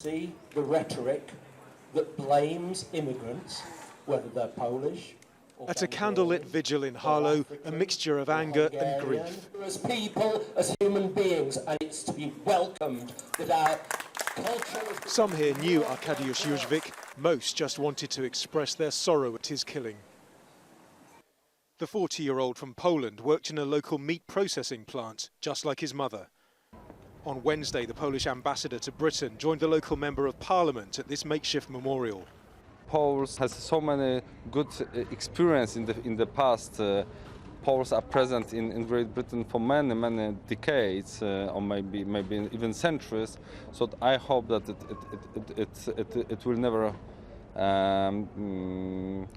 See the rhetoric that blames immigrants, whether they're Polish or At a candlelit vigil in Harlow, a mixture of anger and grief. As people, as human beings, and it's to be welcomed that our culture... Some here knew DARIUSZ, most just wanted to express their sorrow at his killing. The 40-year-old from Poland worked in a local meat processing plant, just like his mother. On Wednesday, the Polish ambassador to Britain joined the local member of parliament at this makeshift memorial. Poles has so many good experience in the past. Poles are present in Great Britain for many decades, or maybe even centuries. So I hope that it will never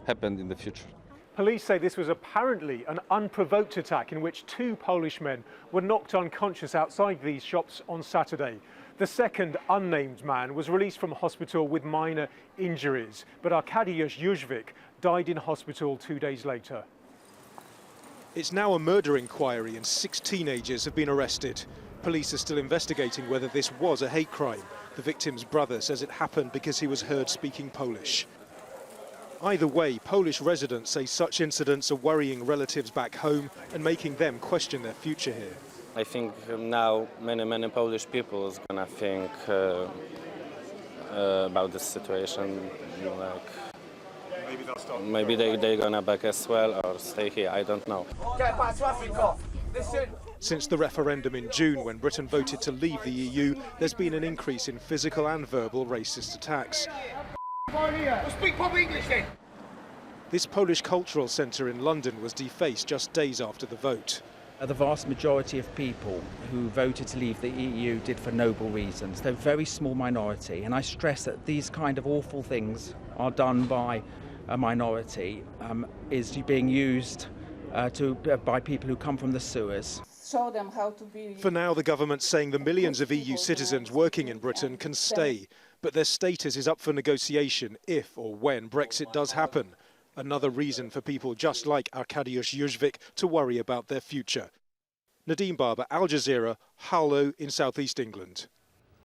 happen in the future. Police say this was apparently an unprovoked attack in which 2 Polish men were knocked unconscious outside these shops on Saturday. The second unnamed man was released from hospital with minor injuries, but DARIUSZ died in hospital 2 days later. It's now a murder inquiry and 6 teenagers have been arrested. Police are still investigating whether this was a hate crime. The victim's brother says it happened because he was heard speaking Polish. Either way, Polish residents say such incidents are worrying relatives back home and making them question their future here. I think now many Polish people is gonna think about this situation. Like Maybe they'll stop. Maybe they're gonna back as well or stay here. I don't know. Since the referendum in June, when Britain voted to leave the EU, there's been an increase in physical and verbal racist attacks. Speak proper English then. This Polish cultural centre in London was defaced just days after the vote. The vast majority of people who voted to leave the EU did for noble reasons. They're a very small minority, and I stress that these kind of awful things are done by a minority, is being used by people who come from the sewers. Show them how to be... For now, the government's saying the millions of EU citizens working in Britain can stay, but their status is up for negotiation if or when Brexit does happen. Another reason for people just like DARIUSZ to worry about their future. Nadim, Al Jazeera, Harlow in southeast England.